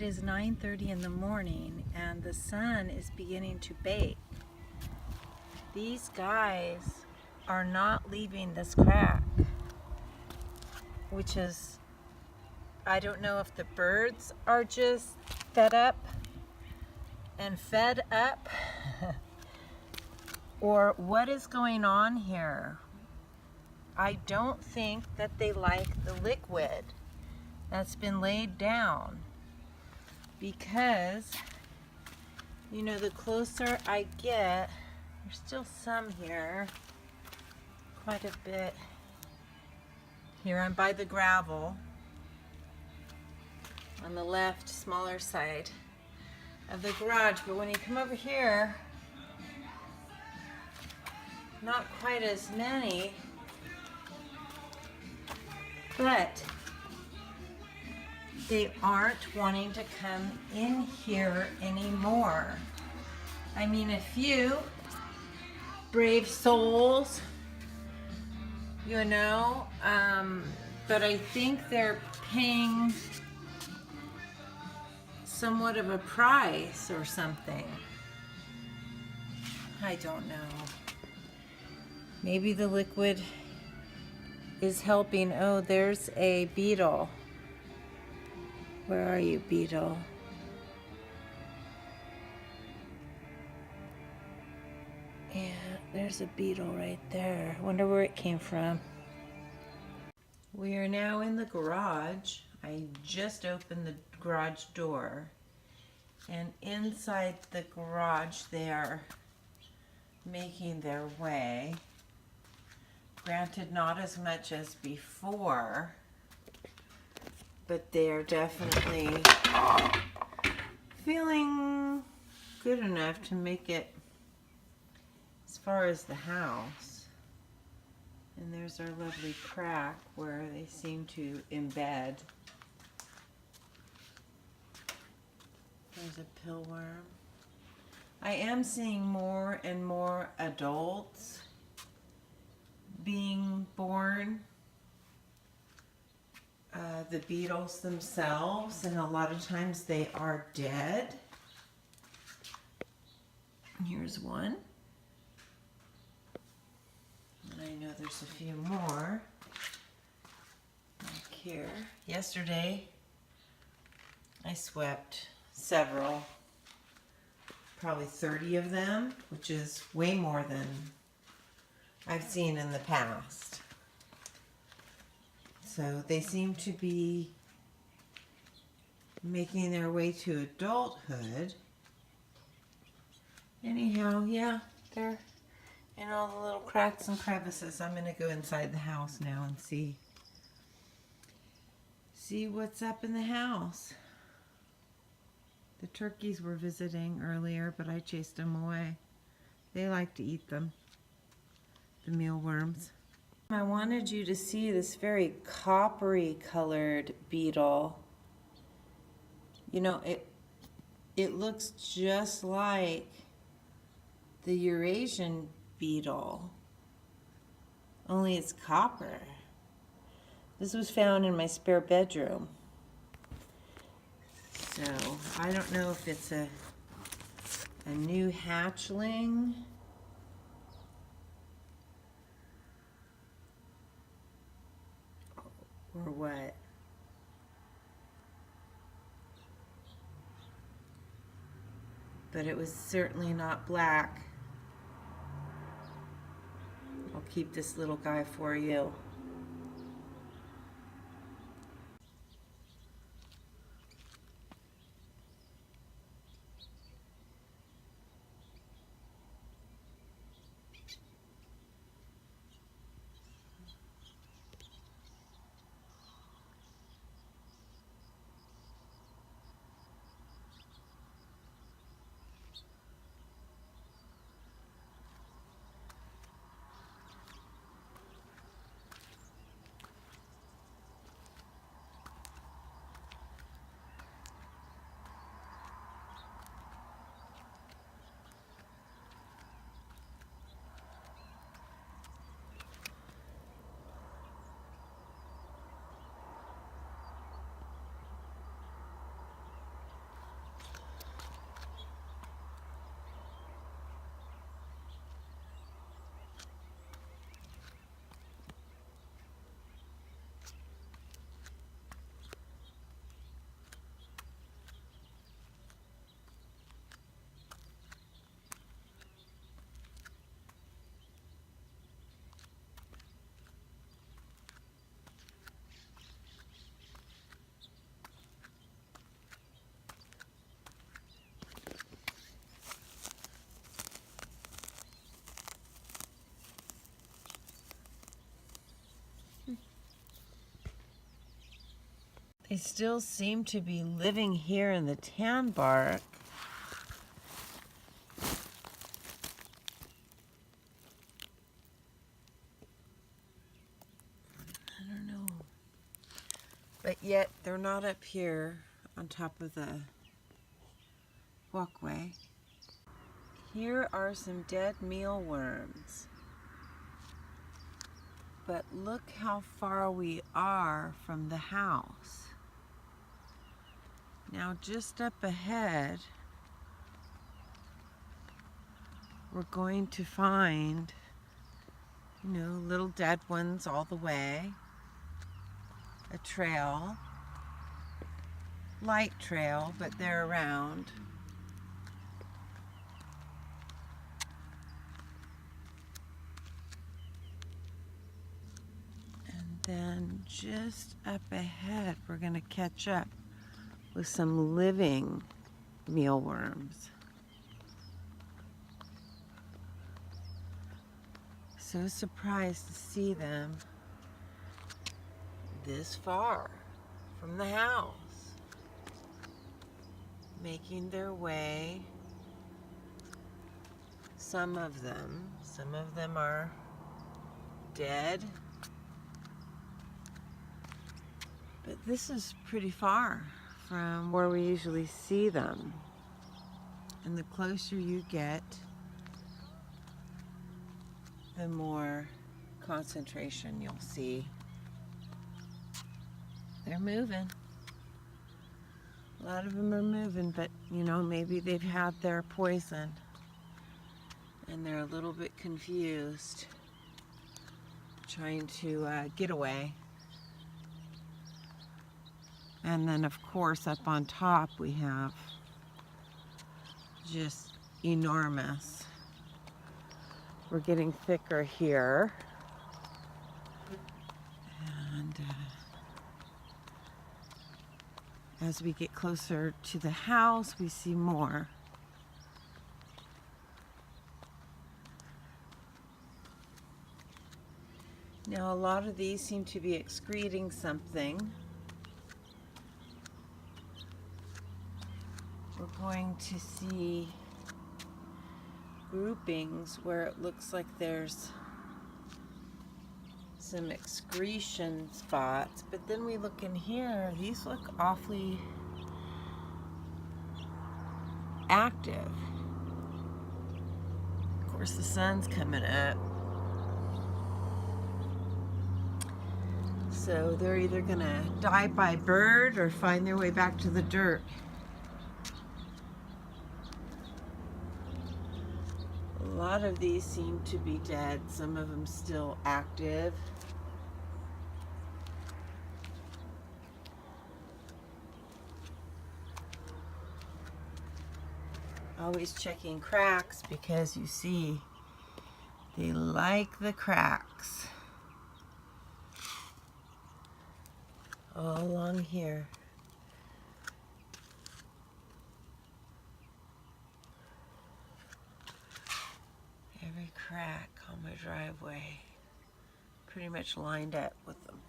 It is 9:30 in the morning and the sun is beginning to bake. These guys are not leaving this crack, which is, I don't know if the birds are just fed up or what is going on here. I don't think that they like the liquid that's been laid down, because you know, the closer I get, there's still some here, quite a bit. Here I'm by the gravel on the left, smaller side of the garage, but when you come over here, not quite as many, but they aren't wanting to come in here anymore. I mean, a few brave souls, you know, but I think they're paying somewhat of a price or something. I don't know. Maybe the liquid is helping. Oh, there's a beetle. Where are you, beetle? Yeah, there's a beetle right there. I wonder where it came from. We are now in the garage. I just opened the garage door, and inside the garage they are making their way. Granted, not as much as before, but they are definitely feeling good enough to make it as far as the house. And there's our lovely crack where they seem to embed. There's a mealworm. I am seeing more and more adults being born. The beetles themselves, and a lot of times they are dead. Here's one. And I know there's a few more back here. Yesterday I swept several, probably 30 of them, which is way more than I've seen in the past. So they seem to be making their way to adulthood. Anyhow, yeah, they're in all the little cracks and crevices. I'm gonna go inside the house now and see what's up in the house. The turkeys were visiting earlier, but I chased them away. They like to eat them, the mealworms. I wanted you to see this very coppery colored beetle. You know, it looks just like the Eurasian beetle, only it's copper. This was found in my spare bedroom. So I don't know if it's a new hatchling or what. But it was certainly not black. I'll keep this little guy for you. They still seem to be living here in the tanbark. I don't know. But yet they're not up here on top of the walkway. Here are some dead mealworms. But look how far we are from the house. Now just up ahead, we're going to find, little dead ones all the way. A trail, light trail, but they're around. And then just up ahead, we're going to catch up with some living mealworms. So surprised to see them this far from the house, making their way. Some of them are dead, but this is pretty far from where we usually see them. And the closer you get, the more concentration you'll see. They're moving. A lot of them are moving, but maybe they've had their poison and they're a little bit confused, trying to get away. And then of course up on top we have just enormous. We're getting thicker here. And as we get closer to the house, we see more. Now a lot of these seem to be excreting something. We're going to see groupings where it looks like there's some excretion spots, but then we look in here, these look awfully active. Of course the sun's coming up, so they're either gonna die by bird or find their way back to the dirt. A lot of these seem to be dead, some of them still active. Always checking cracks because you see they like the cracks all along here. Every crack on my driveway pretty much lined up with them.